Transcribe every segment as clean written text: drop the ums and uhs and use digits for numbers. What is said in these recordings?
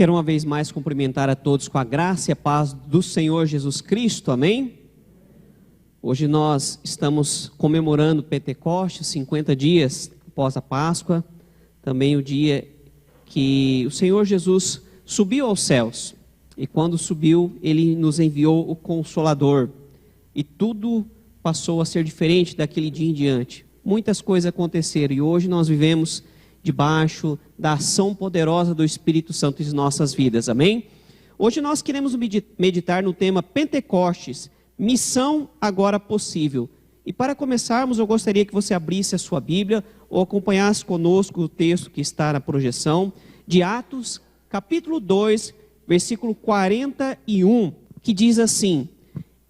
Quero uma vez mais cumprimentar a todos com a graça e a paz do Senhor Jesus Cristo, amém? Hoje nós estamos comemorando Pentecostes, 50 dias após a Páscoa, também o dia que o Senhor Jesus subiu aos céus. E quando subiu, Ele nos enviou o Consolador. E tudo passou a ser diferente daquele dia em diante. Muitas coisas aconteceram e hoje nós vivemos debaixo da ação poderosa do Espírito Santo em nossas vidas, amém? Hoje nós queremos meditar no tema Pentecostes, missão agora possível. E para começarmos, eu gostaria que você abrisse a sua Bíblia ou acompanhasse conosco o texto que está na projeção de Atos, capítulo 2, versículo 41, que diz assim: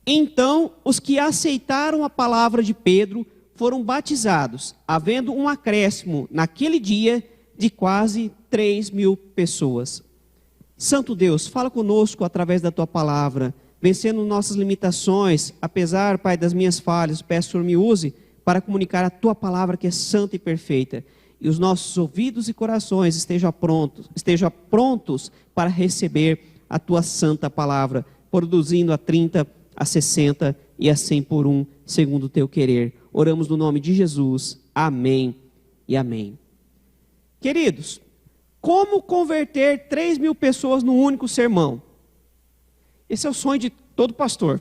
Então os que aceitaram a palavra de Pedro foram batizados, havendo um acréscimo naquele dia de quase 3.000 pessoas. Santo Deus, fala conosco através da Tua palavra, vencendo nossas limitações, apesar, Pai, das minhas falhas. Peço que o Senhor me use para comunicar a Tua palavra que é santa e perfeita. E os nossos ouvidos e corações estejam prontos para receber a Tua santa palavra, produzindo a 30, a 60 e a 100 por um, segundo o Teu querer. Oramos no nome de Jesus. Amém e amém. Queridos, como converter 3.000 pessoas num único sermão? Esse é o sonho de todo pastor.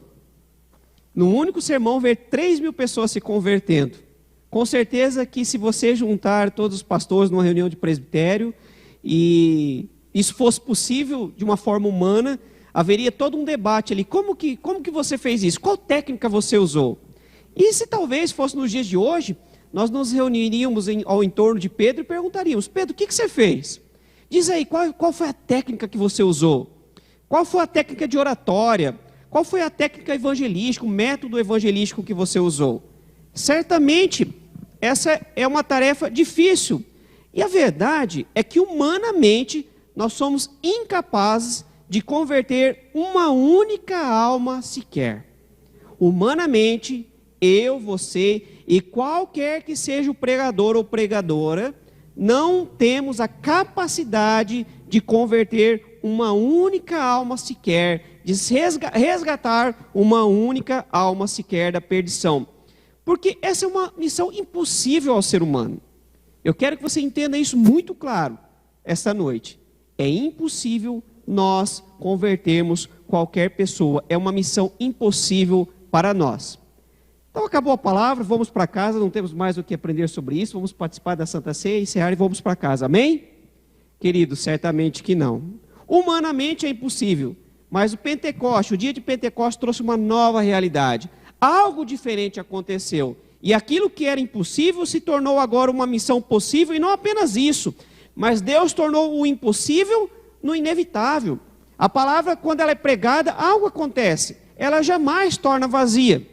Num único sermão, ver 3.000 pessoas se convertendo. Com certeza que se você juntar todos os pastores numa reunião de presbitério, e isso fosse possível de uma forma humana, haveria todo um debate ali. Como que você fez isso? Qual técnica você usou? E se talvez fosse nos dias de hoje, nós nos reuniríamos ao entorno de Pedro e perguntaríamos: Pedro, o que você fez? Diz aí, qual foi a técnica que você usou? Qual foi a técnica de oratória? Qual foi a técnica evangelística, o método evangelístico que você usou? Certamente, essa é uma tarefa difícil. E a verdade é que, humanamente, nós somos incapazes de converter uma única alma sequer. Humanamente, eu, você e qualquer que seja o pregador ou pregadora, não temos a capacidade de converter uma única alma sequer, de resgatar uma única alma sequer da perdição. Porque essa é uma missão impossível ao ser humano. Eu quero que você entenda isso muito claro esta noite. É impossível nós convertermos qualquer pessoa. É uma missão impossível para nós. Então acabou a palavra, vamos para casa, não temos mais o que aprender sobre isso, vamos participar da Santa Ceia, encerrar e vamos para casa, amém? Querido, certamente que não. Humanamente é impossível, mas o Pentecoste, o dia de Pentecoste trouxe uma nova realidade. Algo diferente aconteceu, e aquilo que era impossível se tornou agora uma missão possível, e não apenas isso, mas Deus tornou o impossível no inevitável. A palavra, quando ela é pregada, algo acontece, ela jamais torna vazia.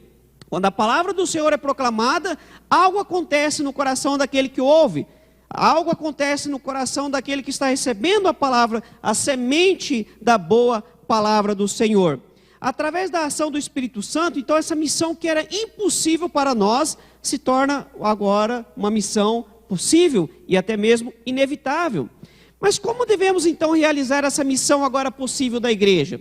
Quando a palavra do Senhor é proclamada, algo acontece no coração daquele que ouve, algo acontece no coração daquele que está recebendo a palavra, a semente da boa palavra do Senhor. Através da ação do Espírito Santo, então essa missão que era impossível para nós, se torna agora uma missão possível e até mesmo inevitável. Mas como devemos então realizar essa missão agora possível da igreja?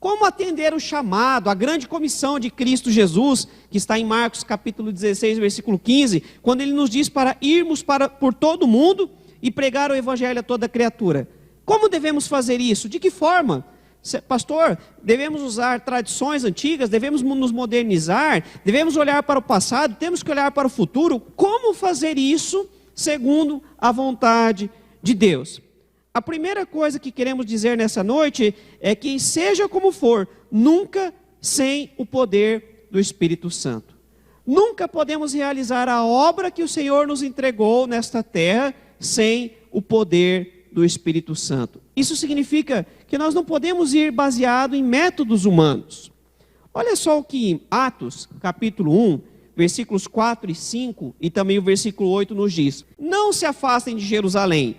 Como atender o chamado, a grande comissão de Cristo Jesus, que está em Marcos capítulo 16, versículo 15, quando ele nos diz para irmos por todo o mundo e pregar o evangelho a toda criatura. Como devemos fazer isso? De que forma? Pastor, devemos usar tradições antigas, devemos nos modernizar, devemos olhar para o passado, temos que olhar para o futuro. Como fazer isso segundo a vontade de Deus? A primeira coisa que queremos dizer nessa noite é que, seja como for, nunca sem o poder do Espírito Santo. Nunca podemos realizar a obra que o Senhor nos entregou nesta terra sem o poder do Espírito Santo. Isso significa que nós não podemos ir baseado em métodos humanos. Olha só o que Atos, capítulo 1, versículos 4 e 5 e também o versículo 8 nos diz: Não se afastem de Jerusalém,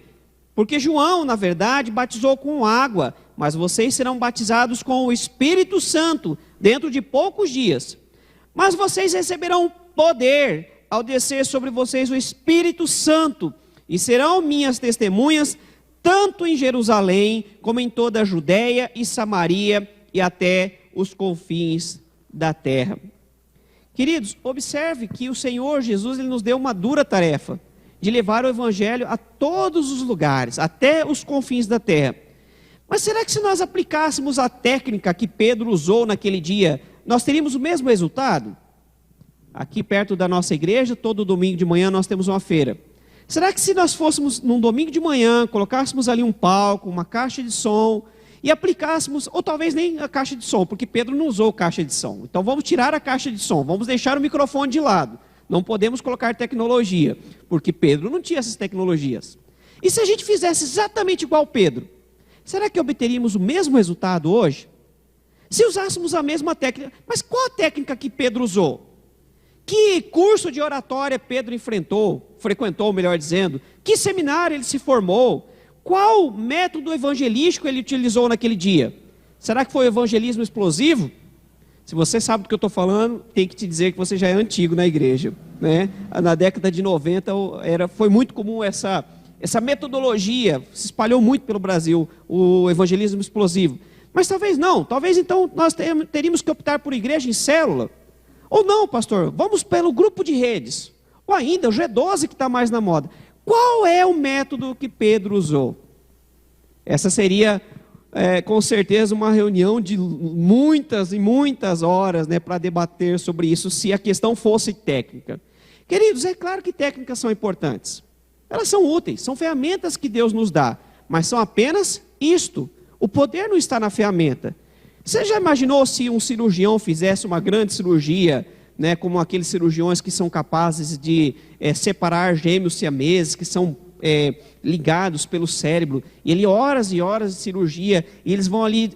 porque João, na verdade, batizou com água, mas vocês serão batizados com o Espírito Santo dentro de poucos dias. Mas vocês receberão poder ao descer sobre vocês o Espírito Santo, e serão minhas testemunhas tanto em Jerusalém, como em toda a Judéia e Samaria e até os confins da terra. Queridos, observe que o Senhor Jesus ele nos deu uma dura tarefa de levar o evangelho a todos os lugares, até os confins da terra. Mas será que se nós aplicássemos a técnica que Pedro usou naquele dia, nós teríamos o mesmo resultado? Aqui perto da nossa igreja, todo domingo de manhã nós temos uma feira. Será que se nós fôssemos num domingo de manhã, colocássemos ali um palco, uma caixa de som, e aplicássemos, ou talvez nem a caixa de som, porque Pedro não usou caixa de som. Então vamos tirar a caixa de som, vamos deixar o microfone de lado. Não podemos colocar tecnologia, porque Pedro não tinha essas tecnologias. E se a gente fizesse exatamente igual Pedro, será que obteríamos o mesmo resultado hoje? Se usássemos a mesma técnica, mas qual a técnica que Pedro usou? Que curso de oratória Pedro frequentou, melhor dizendo? Que seminário ele se formou? Qual método evangelístico ele utilizou naquele dia? Será que foi o evangelismo explosivo? Se você sabe do que eu estou falando, tem que te dizer que você já é antigo na igreja, né? Na década de 90 foi muito comum essa metodologia, se espalhou muito pelo Brasil, o evangelismo explosivo. Mas talvez não, talvez então nós teríamos que optar por igreja em célula. Ou não, pastor, vamos pelo grupo de redes. Ou ainda o G12 que está mais na moda. Qual é o método que Pedro usou? Essa seria, com certeza, uma reunião de muitas e muitas horas, né, para debater sobre isso, se a questão fosse técnica. Queridos, é claro que técnicas são importantes. Elas são úteis, são ferramentas que Deus nos dá, mas são apenas isto. O poder não está na ferramenta. Você já imaginou se um cirurgião fizesse uma grande cirurgia, né, como aqueles cirurgiões que são capazes de separar gêmeos siameses, que são ligados pelo cérebro, e ele horas e horas de cirurgia, e eles vão ali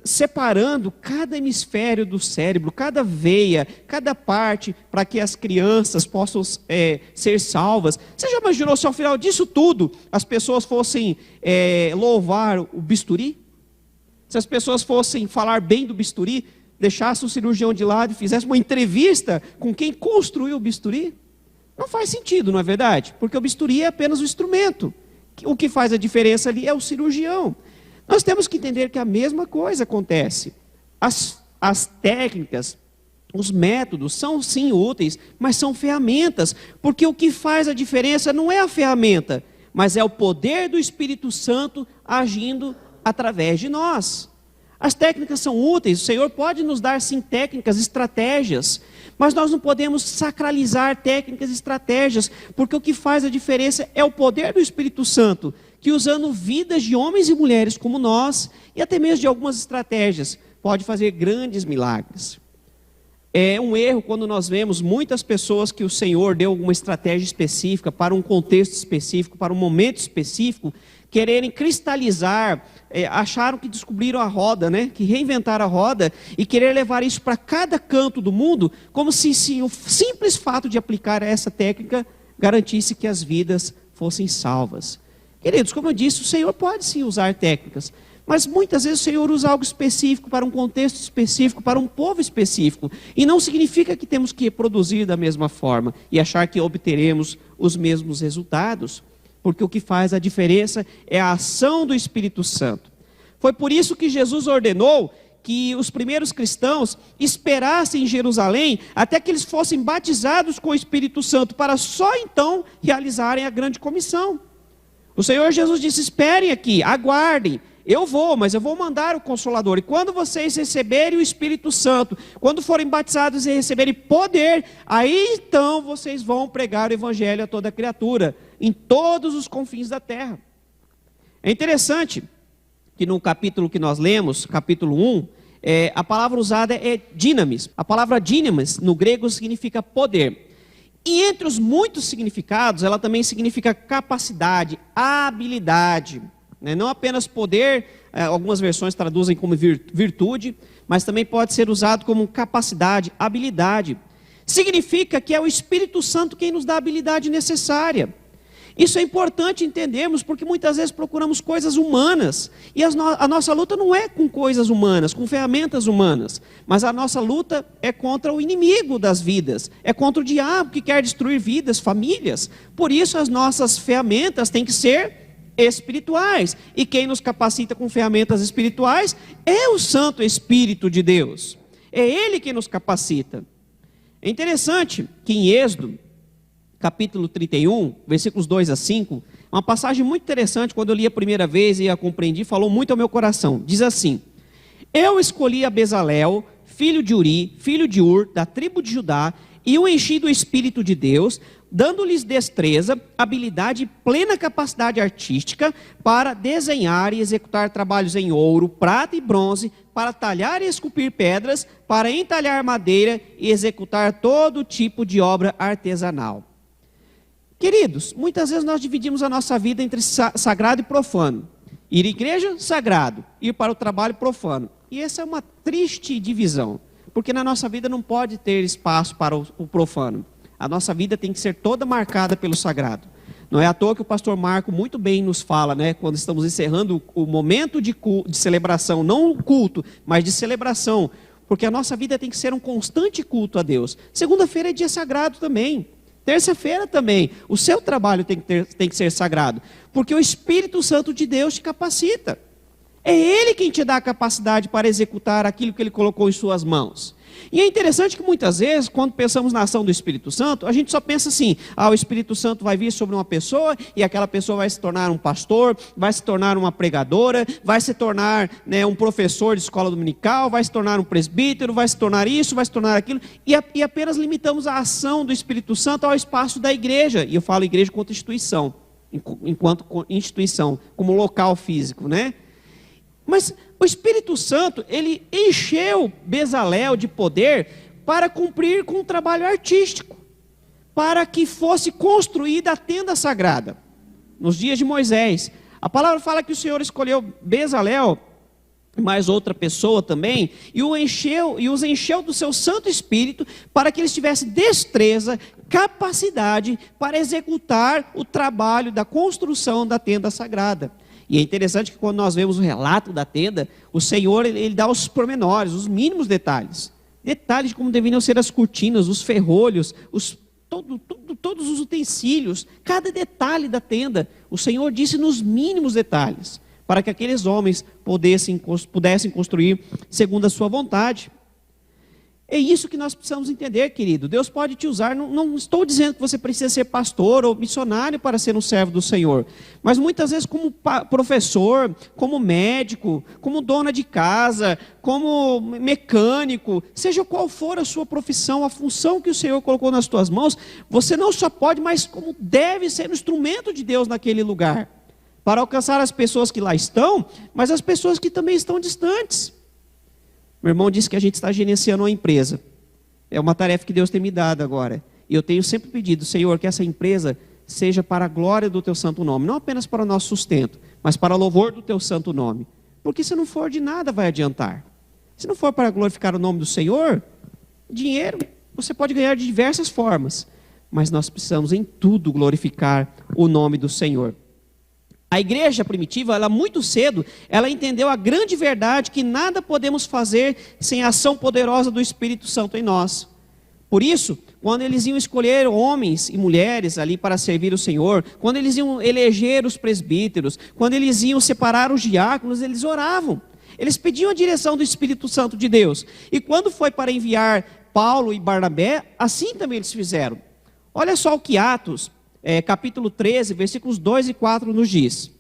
separando cada hemisfério do cérebro, cada veia, cada parte, para que as crianças possam ser salvas. Você já imaginou se ao final disso tudo, as pessoas fossem louvar o bisturi? Se as pessoas fossem falar bem do bisturi, deixassem o cirurgião de lado e fizessem uma entrevista com quem construiu o bisturi? Não faz sentido, não é verdade? Porque o bisturi é apenas o instrumento. O que faz a diferença ali é o cirurgião. Nós temos que entender que a mesma coisa acontece. As técnicas, os métodos são sim úteis, mas são ferramentas. Porque o que faz a diferença não é a ferramenta, mas é o poder do Espírito Santo agindo através de nós. As técnicas são úteis, o Senhor pode nos dar sim técnicas, estratégias, mas nós não podemos sacralizar técnicas e estratégias, porque o que faz a diferença é o poder do Espírito Santo, que usando vidas de homens e mulheres como nós, e até mesmo de algumas estratégias, pode fazer grandes milagres. É um erro quando nós vemos muitas pessoas que o Senhor deu alguma estratégia específica, para um contexto específico, para um momento específico, quererem cristalizar, acharam que descobriram a roda, né? Que reinventaram a roda e querer levar isso para cada canto do mundo, como se o simples fato de aplicar essa técnica garantisse que as vidas fossem salvas. Queridos, como eu disse, o Senhor pode sim usar técnicas, mas muitas vezes o Senhor usa algo específico para um contexto específico, para um povo específico, e não significa que temos que reproduzir da mesma forma e achar que obteremos os mesmos resultados. Porque o que faz a diferença é a ação do Espírito Santo. Foi por isso que Jesus ordenou que os primeiros cristãos esperassem em Jerusalém até que eles fossem batizados com o Espírito Santo, para só então realizarem a grande comissão. O Senhor Jesus disse: esperem aqui, aguardem, eu vou, mas eu vou mandar o Consolador. E quando vocês receberem o Espírito Santo, quando forem batizados e receberem poder, aí então vocês vão pregar o Evangelho a toda criatura, em todos os confins da terra. É interessante que no capítulo que nós lemos, capítulo 1, a palavra usada é dinamis. A palavra dinamis no grego significa poder. E entre os muitos significados, ela também significa capacidade, habilidade. Não apenas poder, algumas versões traduzem como virtude, mas também pode ser usado como capacidade, habilidade. Significa que é o Espírito Santo quem nos dá a habilidade necessária. Isso é importante entendermos, porque muitas vezes procuramos coisas humanas, e a nossa luta não é com coisas humanas, com ferramentas humanas, mas a nossa luta é contra o inimigo das vidas, é contra o diabo que quer destruir vidas, famílias. Por isso as nossas ferramentas têm que ser espirituais. E quem nos capacita com ferramentas espirituais é o Santo Espírito de Deus. É Ele que nos capacita. É interessante que em Êxodo, capítulo 31, versículos 2 a 5, uma passagem muito interessante, quando eu li a primeira vez e a compreendi, falou muito ao meu coração. Diz assim: eu escolhi a Bezalel, filho de Uri, filho de Ur, da tribo de Judá, e o enchi do Espírito de Deus, dando-lhes destreza, habilidade e plena capacidade artística para desenhar e executar trabalhos em ouro, prata e bronze, para talhar e esculpir pedras, para entalhar madeira e executar todo tipo de obra artesanal. Queridos, muitas vezes nós dividimos a nossa vida entre sagrado e profano. Ir à igreja, sagrado. Ir para o trabalho, profano. E essa é uma triste divisão, porque na nossa vida não pode ter espaço para o profano. A nossa vida tem que ser toda marcada pelo sagrado. Não é à toa que o pastor Marco muito bem nos fala, né, quando estamos encerrando o momento de celebração, não o culto, mas de celebração, porque a nossa vida tem que ser um constante culto a Deus. Segunda-feira é dia sagrado também. Terça-feira também. O seu trabalho tem que ser sagrado, porque o Espírito Santo de Deus te capacita. É Ele quem te dá a capacidade para executar aquilo que Ele colocou em suas mãos. E é interessante que muitas vezes, quando pensamos na ação do Espírito Santo, a gente só pensa assim: o Espírito Santo vai vir sobre uma pessoa e aquela pessoa vai se tornar um pastor, vai se tornar uma pregadora, vai se tornar, né, um professor de escola dominical, vai se tornar um presbítero, vai se tornar isso, vai se tornar aquilo, e apenas limitamos a ação do Espírito Santo ao espaço da igreja. E eu falo igreja enquanto instituição, como local físico, né? Mas o Espírito Santo, ele encheu Bezalel de poder para cumprir com um trabalho artístico, para que fosse construída a tenda sagrada, nos dias de Moisés. A palavra fala que o Senhor escolheu Bezalel, mais outra pessoa também, e os encheu do seu Santo Espírito, para que eles tivessem destreza, capacidade para executar o trabalho da construção da tenda sagrada. E é interessante que quando nós vemos o relato da tenda, o Senhor ele dá os pormenores, os mínimos detalhes. Detalhes de como deveriam ser as cortinas, os ferrolhos, todos os utensílios, cada detalhe da tenda. O Senhor disse nos mínimos detalhes, para que aqueles homens pudessem construir segundo a sua vontade. É isso que nós precisamos entender, querido. Deus pode te usar, não estou dizendo que você precisa ser pastor ou missionário para ser um servo do Senhor, mas muitas vezes como professor, como médico, como dona de casa, como mecânico, seja qual for a sua profissão, a função que o Senhor colocou nas tuas mãos, você não só pode, mas como deve ser um instrumento de Deus naquele lugar, para alcançar as pessoas que lá estão, mas as pessoas que também estão distantes. Meu irmão disse que a gente está gerenciando uma empresa. É uma tarefa que Deus tem me dado agora. E eu tenho sempre pedido: Senhor, que essa empresa seja para a glória do Teu santo nome. Não apenas para o nosso sustento, mas para o louvor do Teu santo nome. Porque se não for, de nada vai adiantar. Se não for para glorificar o nome do Senhor, dinheiro você pode ganhar de diversas formas. Mas nós precisamos em tudo glorificar o nome do Senhor. A igreja primitiva, ela muito cedo, ela entendeu a grande verdade que nada podemos fazer sem a ação poderosa do Espírito Santo em nós. Por isso, quando eles iam escolher homens e mulheres ali para servir o Senhor, quando eles iam eleger os presbíteros, quando eles iam separar os diáconos, eles oravam. Eles pediam a direção do Espírito Santo de Deus. E quando foi para enviar Paulo e Barnabé, assim também eles fizeram. Olha só o que Atos capítulo 13, versículos 2 e 4 nos diz: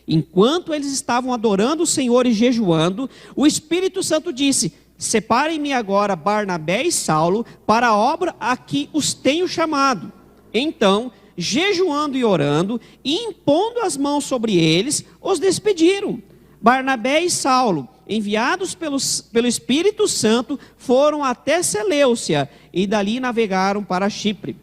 enquanto eles estavam adorando o Senhor e jejuando, o Espírito Santo disse: separem-me agora Barnabé e Saulo para a obra a que os tenho chamado. Então, jejuando e orando e impondo as mãos sobre eles, os despediram. Barnabé e Saulo, enviados pelo Espírito Santo, foram até Seleucia e dali navegaram para Chipre.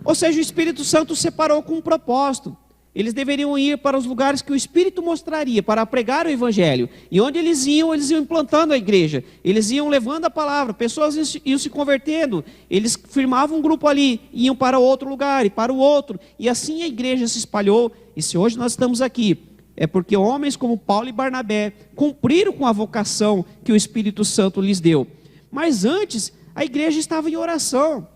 Ou seja, o Espírito Santo separou com um propósito. Eles deveriam ir para os lugares que o Espírito mostraria para pregar o Evangelho. E onde eles iam implantando a igreja. Eles iam levando a palavra, pessoas iam se convertendo. Eles firmavam um grupo ali, iam para outro lugar e para o outro. E assim a igreja se espalhou. E se hoje nós estamos aqui, é porque homens como Paulo e Barnabé cumpriram com a vocação que o Espírito Santo lhes deu. Mas antes, a igreja estava em oração,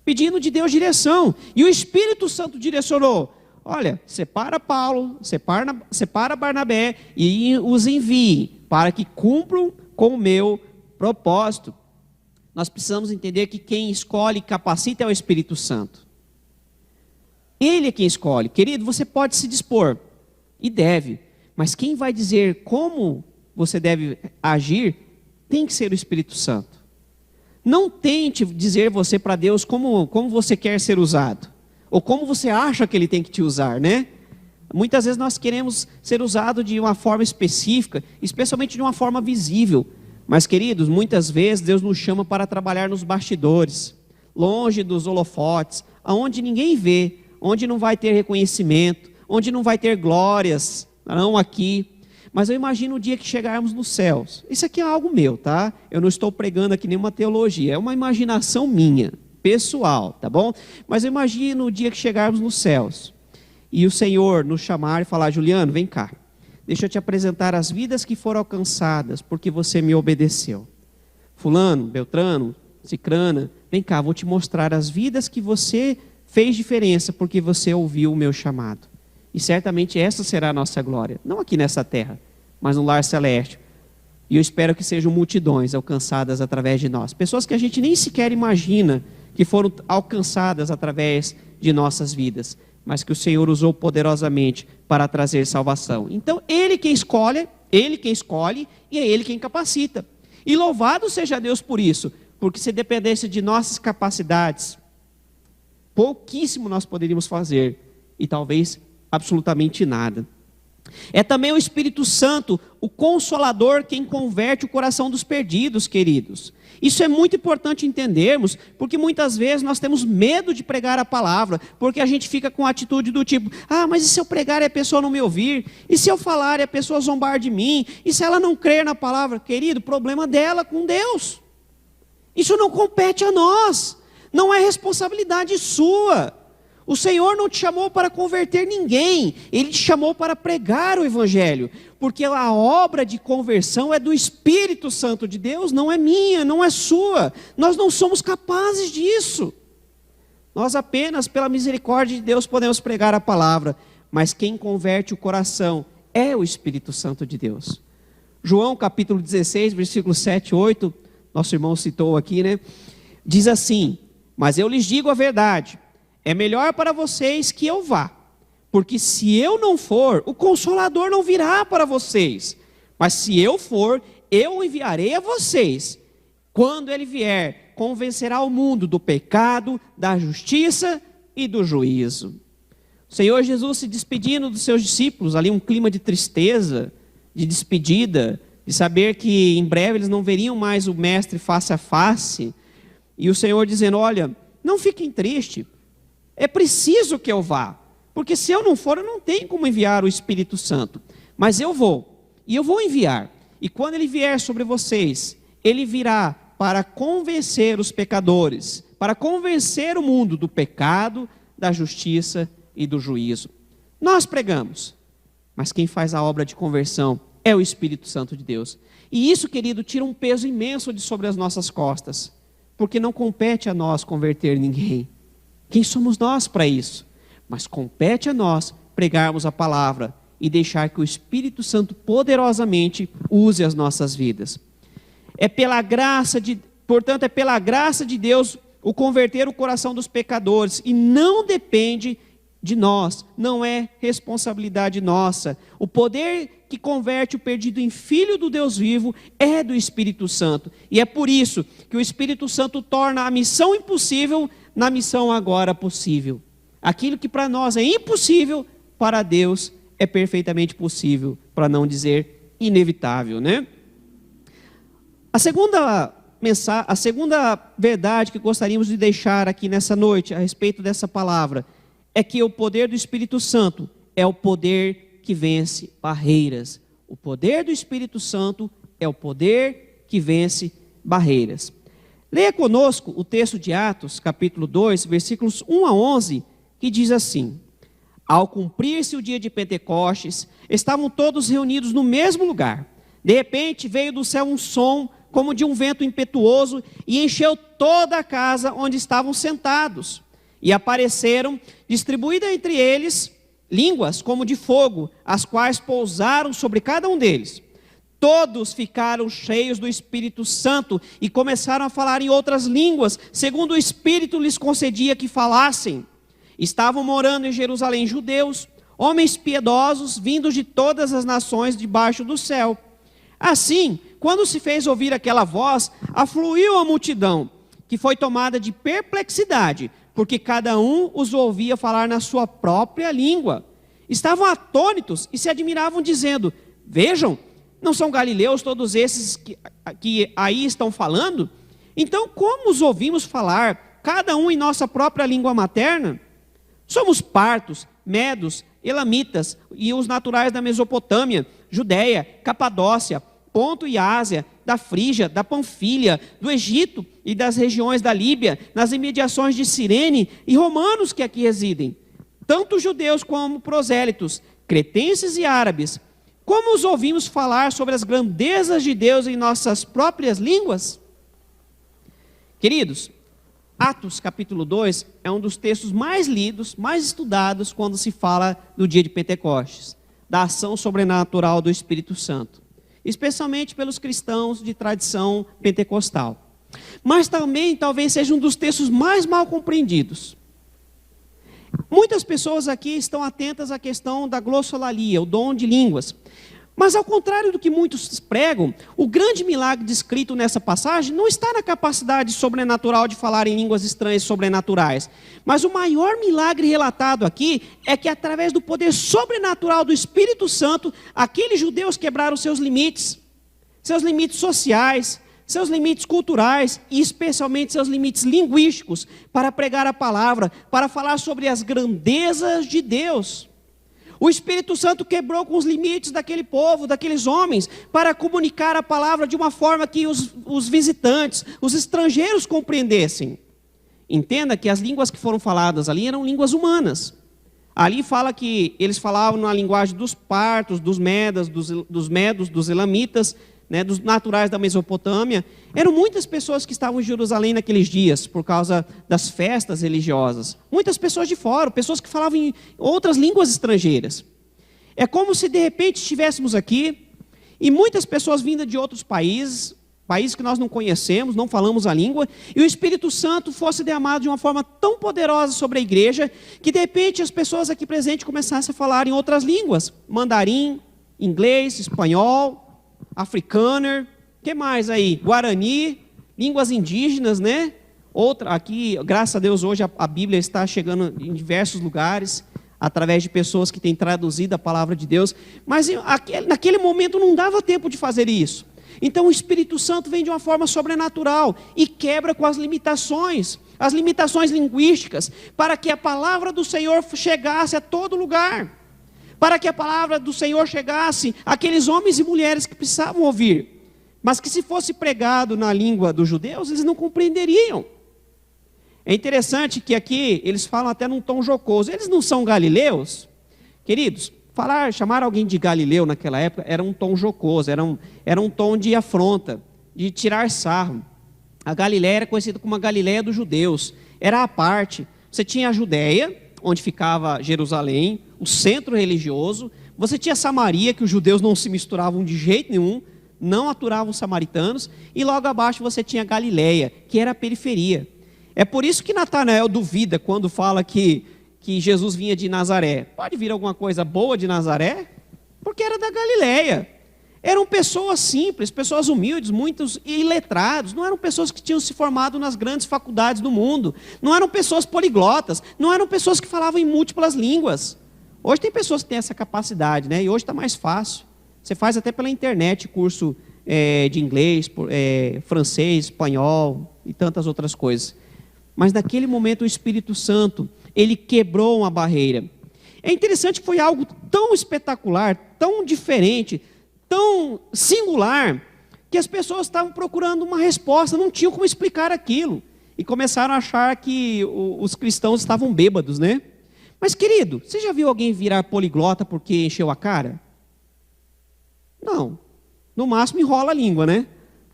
pedindo de Deus direção. E o Espírito Santo direcionou: olha, separa Paulo, separa Barnabé e os envie para que cumpram com o meu propósito. Nós precisamos entender que quem escolhe e capacita é o Espírito Santo. Ele é quem escolhe. Querido, você pode se dispor, e deve, mas quem vai dizer como você deve agir, tem que ser o Espírito Santo. Não tente dizer você para Deus como você quer ser usado, ou como você acha que Ele tem que te usar, né? Muitas vezes nós queremos ser usados de uma forma específica, especialmente de uma forma visível. Mas, queridos, muitas vezes Deus nos chama para trabalhar nos bastidores, longe dos holofotes, aonde ninguém vê, onde não vai ter reconhecimento, onde não vai ter glórias, não aqui. Mas eu imagino o dia que chegarmos nos céus. Isso aqui é algo meu, tá? Eu não estou pregando aqui nenhuma teologia, é uma imaginação minha, pessoal, tá bom? Mas eu imagino o dia que chegarmos nos céus e o Senhor nos chamar e falar: Juliano, vem cá, deixa eu te apresentar as vidas que foram alcançadas porque você me obedeceu. Fulano, Beltrano, Cicrana, vem cá, vou te mostrar as vidas que você fez diferença porque você ouviu o meu chamado. E certamente essa será a nossa glória, não aqui nessa terra, mas no lar celeste. E eu espero que sejam multidões alcançadas através de nós. Pessoas que a gente nem sequer imagina que foram alcançadas através de nossas vidas, mas que o Senhor usou poderosamente para trazer salvação. Então, Ele quem escolhe e é Ele quem capacita. E louvado seja Deus por isso, porque se dependesse de nossas capacidades, pouquíssimo nós poderíamos fazer, e talvez absolutamente nada. É também o Espírito Santo, o Consolador, quem converte o coração dos perdidos, queridos. Isso é muito importante entendermos, porque muitas vezes nós temos medo de pregar a palavra, porque a gente fica com a atitude do tipo: ah, mas e se eu pregar e a pessoa não me ouvir? E se eu falar e a pessoa zombar de mim? E se ela não crer na palavra? Querido, problema dela com Deus. Isso não compete a nós, não é responsabilidade sua. O Senhor não te chamou para converter ninguém, Ele te chamou para pregar o Evangelho, porque a obra de conversão é do Espírito Santo de Deus, não é minha, não é sua. Nós não somos capazes disso. Nós apenas, pela misericórdia de Deus, podemos pregar a palavra, mas quem converte o coração é o Espírito Santo de Deus. João capítulo 16, versículos 7 e 8, nosso irmão citou aqui, né? Diz assim: mas eu lhes digo a verdade, é melhor para vocês que eu vá, porque se eu não for, o Consolador não virá para vocês. Mas se eu for, eu o enviarei a vocês. Quando ele vier, convencerá o mundo do pecado, da justiça e do juízo. O Senhor Jesus se despedindo dos seus discípulos, ali um clima de tristeza, de despedida, de saber que em breve eles não veriam mais o Mestre face a face. E o Senhor dizendo: olha, não fiquem tristes. É preciso que eu vá, porque se eu não for, eu não tenho como enviar o Espírito Santo. Mas eu vou, e eu vou enviar. E quando ele vier sobre vocês, ele virá para convencer os pecadores, para convencer o mundo do pecado, da justiça e do juízo. Nós pregamos, mas quem faz a obra de conversão é o Espírito Santo de Deus. E isso, querido, tira um peso imenso de sobre as nossas costas, porque não compete a nós converter ninguém. Quem somos nós para isso? Mas compete a nós pregarmos a palavra e deixar que o Espírito Santo poderosamente use as nossas vidas. Portanto, é pela graça de Deus o converter o coração dos pecadores, e não depende de nós, não é responsabilidade nossa. O poder que converte o perdido em filho do Deus vivo é do Espírito Santo, e é por isso que o Espírito Santo torna a missão impossível na missão agora possível. Aquilo que para nós é impossível, para Deus é perfeitamente possível, para não dizer inevitável, né? A segunda verdade que gostaríamos de deixar aqui nessa noite a respeito dessa palavra é que o poder do Espírito Santo é o poder que vence barreiras. O poder do Espírito Santo é o poder que vence barreiras. Leia conosco o texto de Atos, capítulo 2, versículos 1 a 11, que diz assim: ao cumprir-se o dia de Pentecostes, estavam todos reunidos no mesmo lugar. De repente veio do céu um som como de um vento impetuoso e encheu toda a casa onde estavam sentados. E apareceram, distribuída entre eles, línguas como de fogo, as quais pousaram sobre cada um deles. Todos ficaram cheios do Espírito Santo e começaram a falar em outras línguas, segundo o Espírito lhes concedia que falassem. Estavam morando em Jerusalém judeus, homens piedosos, vindos de todas as nações debaixo do céu. Assim, quando se fez ouvir aquela voz, afluiu a multidão, que foi tomada de perplexidade, porque cada um os ouvia falar na sua própria língua. Estavam atônitos e se admiravam, dizendo: vejam, não são galileus todos esses que aí estão falando? Então, como os ouvimos falar, cada um em nossa própria língua materna? Somos partos, medos, elamitas e os naturais da Mesopotâmia, Judéia, Capadócia, Ponto e Ásia, da Frígia, da Panfilha, do Egito e das regiões da Líbia, nas imediações de Cirene, e romanos que aqui residem, tanto judeus como prosélitos, cretenses e árabes. Como os ouvimos falar sobre as grandezas de Deus em nossas próprias línguas? Queridos, Atos capítulo 2 é um dos textos mais lidos, mais estudados quando se fala do dia de Pentecostes, da ação sobrenatural do Espírito Santo, especialmente pelos cristãos de tradição pentecostal. Mas também talvez seja um dos textos mais mal compreendidos. Muitas pessoas aqui estão atentas à questão da glossolalia, o dom de línguas. Mas ao contrário do que muitos pregam, o grande milagre descrito nessa passagem não está na capacidade sobrenatural de falar em línguas estranhas sobrenaturais. Mas o maior milagre relatado aqui é que através do poder sobrenatural do Espírito Santo, aqueles judeus quebraram seus limites sociais, seus limites culturais e especialmente seus limites linguísticos para pregar a palavra, para falar sobre as grandezas de Deus. O Espírito Santo quebrou com os limites daquele povo, daqueles homens, para comunicar a palavra de uma forma que os visitantes, os estrangeiros compreendessem. Entenda que as línguas que foram faladas ali eram línguas humanas. Ali fala que eles falavam na linguagem dos partos, dos medas, dos medos, dos elamitas, dos naturais da Mesopotâmia. Eram muitas pessoas que estavam em Jerusalém naqueles dias, por causa das festas religiosas. Muitas pessoas de fora, pessoas que falavam em outras línguas estrangeiras. É como se de repente estivéssemos aqui, e muitas pessoas vindas de outros países que nós não conhecemos, não falamos a língua, e o Espírito Santo fosse derramado de uma forma tão poderosa sobre a igreja, que de repente as pessoas aqui presentes começassem a falar em outras línguas, mandarim, inglês, espanhol, africâner, que mais aí? Guarani, línguas indígenas, Outra, aqui, graças a Deus, hoje a Bíblia está chegando em diversos lugares, através de pessoas que têm traduzido a palavra de Deus, mas naquele momento não dava tempo de fazer isso. Então o Espírito Santo vem de uma forma sobrenatural e quebra com as limitações linguísticas, para que a palavra do Senhor chegasse a todo lugar. Para que a palavra do Senhor chegasse àqueles homens e mulheres que precisavam ouvir, mas que se fosse pregado na língua dos judeus, eles não compreenderiam. É interessante que aqui eles falam até num tom jocoso. Eles não são galileus? Queridos, chamar alguém de galileu naquela época era um tom jocoso, era um tom de afronta, de tirar sarro. A Galileia era conhecida como a Galileia dos judeus, era a parte. Você tinha a Judéia, onde ficava Jerusalém, o centro religioso. Você tinha Samaria, que os judeus não se misturavam de jeito nenhum, não aturavam os samaritanos. E logo abaixo você tinha Galileia, que era a periferia. É por isso que Natanael duvida quando fala que Jesus vinha de Nazaré. Pode vir alguma coisa boa de Nazaré? Porque era da Galileia. Eram pessoas simples, pessoas humildes, muitos iletrados. Não eram pessoas que tinham se formado nas grandes faculdades do mundo. Não eram pessoas poliglotas. Não eram pessoas que falavam em múltiplas línguas. Hoje tem pessoas que têm essa capacidade, E hoje está mais fácil. Você faz até pela internet curso de inglês, francês, espanhol e tantas outras coisas. Mas naquele momento o Espírito Santo, ele quebrou uma barreira. É interessante que foi algo tão espetacular, tão diferente, tão singular, que as pessoas estavam procurando uma resposta, não tinham como explicar aquilo. E começaram a achar que os cristãos estavam bêbados, Mas querido, você já viu alguém virar poliglota porque encheu a cara? Não. No máximo enrola a língua,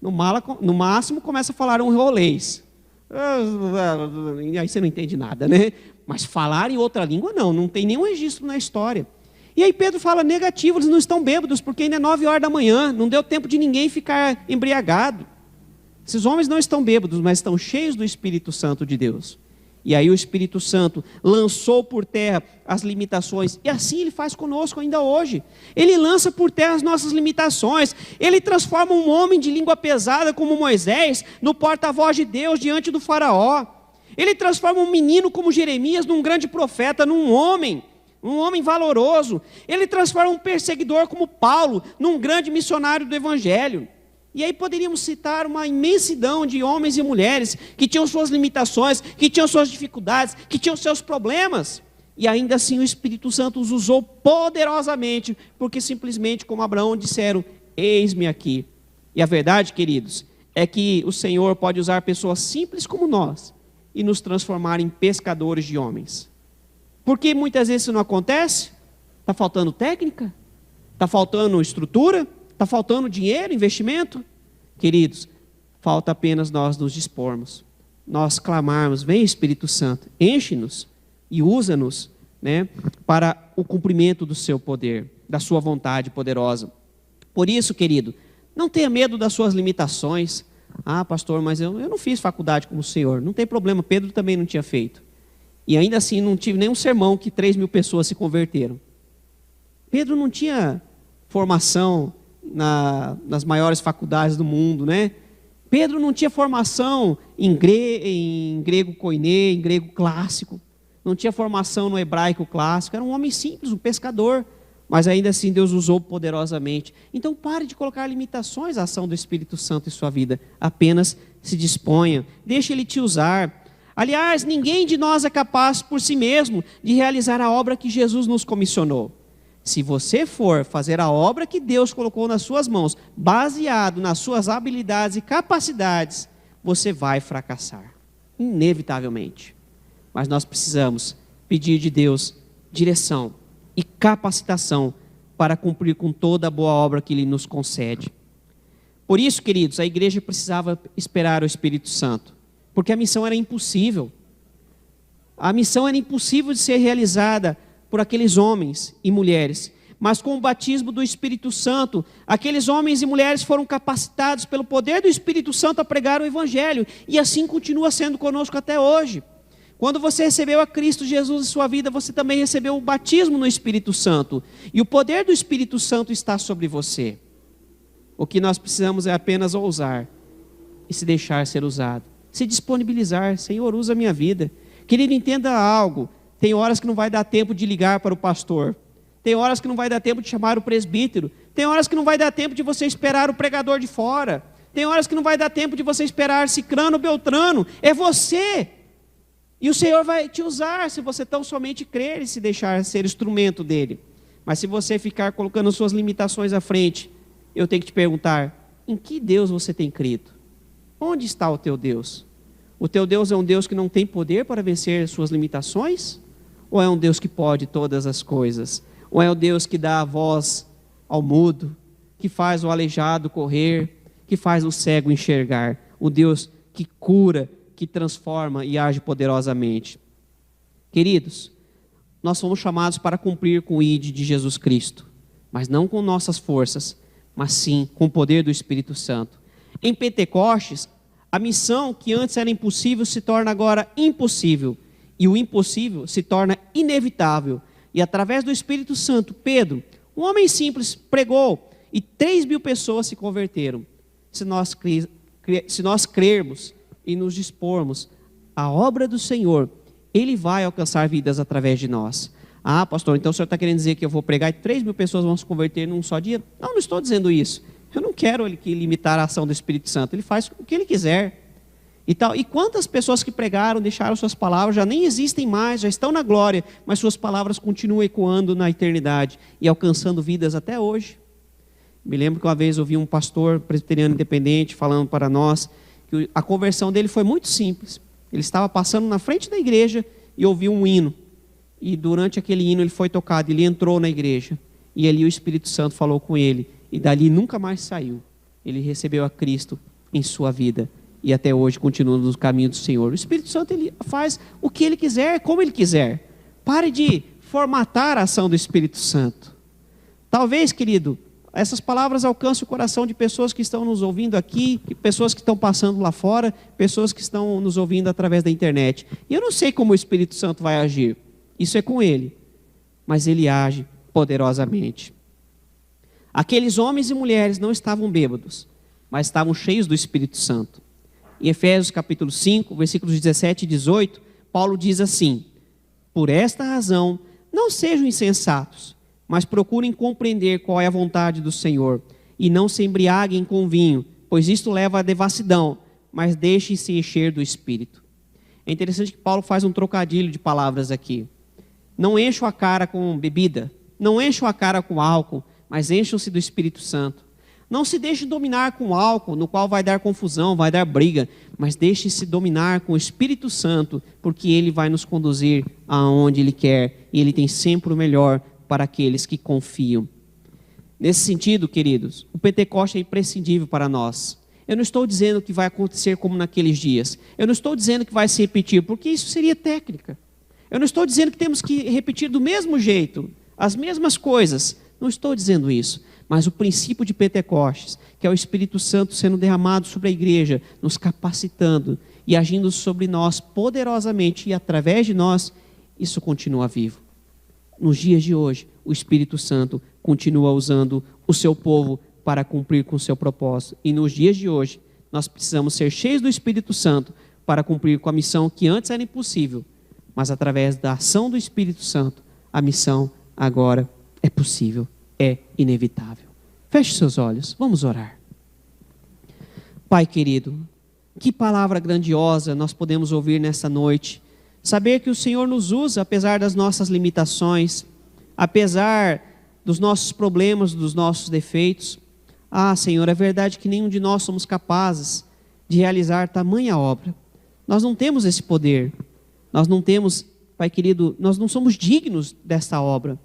No máximo começa a falar um rolês. Aí você não entende nada, né? Mas falar em outra língua, não tem nenhum registro na história. E aí Pedro fala negativo, eles não estão bêbados, porque ainda é 9 horas da manhã, não deu tempo de ninguém ficar embriagado. Esses homens não estão bêbados, mas estão cheios do Espírito Santo de Deus. E aí o Espírito Santo lançou por terra as limitações, e assim Ele faz conosco ainda hoje. Ele lança por terra as nossas limitações, Ele transforma um homem de língua pesada como Moisés, no porta-voz de Deus diante do faraó. Ele transforma um menino como Jeremias num grande profeta, num homem valoroso. Ele transforma um perseguidor como Paulo num grande missionário do Evangelho. E aí poderíamos citar uma imensidão de homens e mulheres que tinham suas limitações, que tinham suas dificuldades, que tinham seus problemas. E ainda assim o Espírito Santo os usou poderosamente, porque simplesmente como Abraão disseram, eis-me aqui. E a verdade, queridos, é que o Senhor pode usar pessoas simples como nós e nos transformar em pescadores de homens. Por que muitas vezes isso não acontece? Está faltando técnica? Está faltando estrutura? Está faltando dinheiro, investimento? Queridos, falta apenas nós nos dispormos, nós clamarmos, vem Espírito Santo, enche-nos e usa-nos, né, para o cumprimento do seu poder, da sua vontade poderosa. Por isso, querido, não tenha medo das suas limitações. Ah, pastor, mas eu não fiz faculdade como o senhor. Não tem problema, Pedro também não tinha feito. E ainda assim não tive nenhum sermão que 3.000 pessoas se converteram. Pedro não tinha formação nas maiores faculdades do mundo, né? Pedro não tinha formação em grego koiné, em grego clássico. Não tinha formação no hebraico clássico. Era um homem simples, um pescador. Mas ainda assim Deus usou poderosamente. Então pare de colocar limitações à ação do Espírito Santo em sua vida. Apenas se disponha. Deixe Ele te usar. Aliás, ninguém de nós é capaz por si mesmo de realizar a obra que Jesus nos comissionou. Se você for fazer a obra que Deus colocou nas suas mãos, baseado nas suas habilidades e capacidades, você vai fracassar, inevitavelmente. Mas nós precisamos pedir de Deus direção e capacitação para cumprir com toda a boa obra que Ele nos concede. Por isso, queridos, a igreja precisava esperar o Espírito Santo, porque a missão era impossível. A missão era impossível de ser realizada por aqueles homens e mulheres, mas com o batismo do Espírito Santo, aqueles homens e mulheres foram capacitados pelo poder do Espírito Santo a pregar o Evangelho, e assim continua sendo conosco até hoje. Quando você recebeu a Cristo Jesus em sua vida, você também recebeu o batismo no Espírito Santo, e o poder do Espírito Santo está sobre você. O que nós precisamos é apenas ousar e se deixar ser usado, se disponibilizar. Senhor, usa a minha vida. Querido, entenda algo. Tem horas que não vai dar tempo de ligar para o pastor. Tem horas que não vai dar tempo de chamar o presbítero. Tem horas que não vai dar tempo de você esperar o pregador de fora. Tem horas que não vai dar tempo de você esperar cicrano ou beltrano. É você. E o Senhor vai te usar se você tão somente crer e se deixar ser instrumento dele. Mas se você ficar colocando suas limitações à frente, eu tenho que te perguntar, em que Deus você tem crido? Onde está o teu Deus? O teu Deus é um Deus que não tem poder para vencer suas limitações? Ou é um Deus que pode todas as coisas? Ou é o Deus que dá a voz ao mudo, que faz o aleijado correr, que faz o cego enxergar? O Deus que cura, que transforma e age poderosamente. Queridos, nós somos chamados para cumprir com o ID de Jesus Cristo, mas não com nossas forças, mas sim com o poder do Espírito Santo. Em Pentecostes, a missão que antes era impossível se torna agora impossível, e o impossível se torna inevitável. E através do Espírito Santo, Pedro, um homem simples, pregou, e 3.000 pessoas se converteram. Se nós crermos e nos dispormos à obra do Senhor, Ele vai alcançar vidas através de nós. Ah, pastor, então o senhor está querendo dizer que eu vou pregar e 3.000 pessoas vão se converter num só dia? Não estou dizendo isso. Eu não quero limitar a ação do Espírito Santo. Ele faz o que Ele quiser. E quantas pessoas que pregaram, deixaram suas palavras, já nem existem mais, já estão na glória, mas suas palavras continuam ecoando na eternidade e alcançando vidas até hoje. Me lembro que uma vez eu ouvi um pastor presbiteriano independente falando para nós que a conversão dele foi muito simples. Ele estava passando na frente da igreja e ouviu um hino. E durante aquele hino ele foi tocado, ele entrou na igreja. E ali o Espírito Santo falou com ele. E dali nunca mais saiu. Ele recebeu a Cristo em sua vida. e até hoje continua no caminho do Senhor. O Espírito Santo, ele faz o que ele quiser, como ele quiser. Pare de formatar a ação do Espírito Santo. Talvez, querido, essas palavras alcancem o coração de pessoas que estão nos ouvindo aqui, pessoas que estão passando lá fora, pessoas que estão nos ouvindo através da internet. E eu não sei como o Espírito Santo vai agir. Isso é com ele. Mas ele age poderosamente. Aqueles homens e mulheres não estavam bêbados, mas estavam cheios do Espírito Santo. Em Efésios capítulo 5, versículos 17 e 18, Paulo diz assim: por esta razão, não sejam insensatos, mas procurem compreender qual é a vontade do Senhor, e não se embriaguem com vinho, pois isto leva à devassidão, mas deixem-se encher do Espírito. É interessante que Paulo faz um trocadilho de palavras aqui. Não encham a cara com bebida, não encham a cara com álcool, mas encham-se do Espírito Santo. Não se deixe dominar com álcool, no qual vai dar confusão, vai dar briga, mas deixe-se dominar com o Espírito Santo, porque ele vai nos conduzir aonde ele quer, e ele tem sempre o melhor para aqueles que confiam. Nesse sentido, queridos, o Pentecoste é imprescindível para nós. Eu não estou dizendo que vai acontecer como naqueles dias. Eu não estou dizendo que vai se repetir, porque isso seria técnica. Eu não estou dizendo que temos que repetir do mesmo jeito, as mesmas coisas. Não estou dizendo isso. Mas o princípio de Pentecostes, que é o Espírito Santo sendo derramado sobre a igreja, nos capacitando e agindo sobre nós poderosamente e através de nós, isso continua vivo. Nos dias de hoje, o Espírito Santo continua usando o seu povo para cumprir com o seu propósito. E nos dias de hoje, nós precisamos ser cheios do Espírito Santo para cumprir com a missão que antes era impossível. Mas através da ação do Espírito Santo, a missão agora é possível, é inevitável. Feche seus olhos, vamos orar. Pai querido, que palavra grandiosa nós podemos ouvir nessa noite. Saber que o Senhor nos usa apesar das nossas limitações, apesar dos nossos problemas, dos nossos defeitos. Ah, Senhor, é verdade que nenhum de nós somos capazes de realizar tamanha obra. Nós não temos esse poder. Nós não temos, Pai querido, nós não somos dignos desta obra.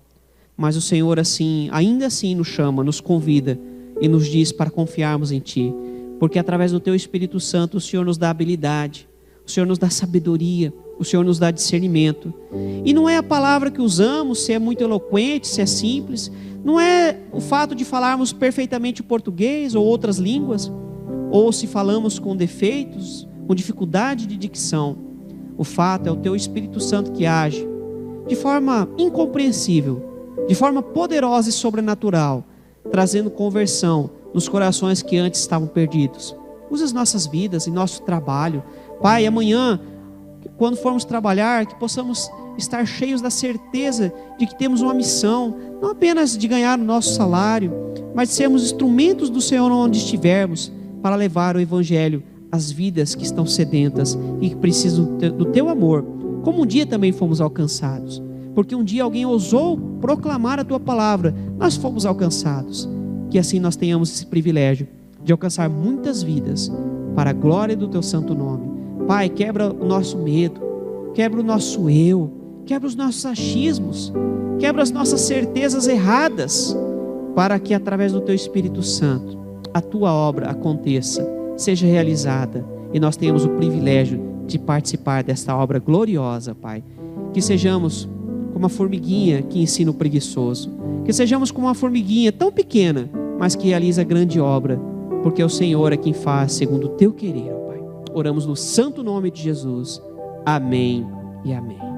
Mas o Senhor assim, ainda assim nos chama, nos convida e nos diz para confiarmos em Ti. Porque através do Teu Espírito Santo o Senhor nos dá habilidade, o Senhor nos dá sabedoria, o Senhor nos dá discernimento. E não é a palavra que usamos, se é muito eloquente, se é simples. Não é o fato de falarmos perfeitamente o português ou outras línguas, ou se falamos com defeitos, com dificuldade de dicção. O fato é o Teu Espírito Santo que age de forma incompreensível, de forma poderosa e sobrenatural, trazendo conversão nos corações que antes estavam perdidos. Usa as nossas vidas e nosso trabalho. Pai, amanhã, quando formos trabalhar, que possamos estar cheios da certeza de que temos uma missão, não apenas de ganhar o nosso salário, mas de sermos instrumentos do Senhor onde estivermos, para levar o Evangelho às vidas que estão sedentas e que precisam do Teu amor, como um dia também fomos alcançados. Porque um dia alguém ousou proclamar a Tua palavra, nós fomos alcançados. Que assim nós tenhamos esse privilégio de alcançar muitas vidas para a glória do Teu santo nome. Pai, quebra o nosso medo, quebra o nosso eu, quebra os nossos achismos, quebra as nossas certezas erradas, para que através do Teu Espírito Santo a Tua obra aconteça, seja realizada, e nós tenhamos o privilégio de participar desta obra gloriosa, Pai. Que sejamos como uma formiguinha que ensina o preguiçoso, que sejamos como uma formiguinha tão pequena, mas que realiza grande obra, porque o Senhor é quem faz segundo o Teu querer, ó Pai. Oramos no santo nome de Jesus. Amém e amém.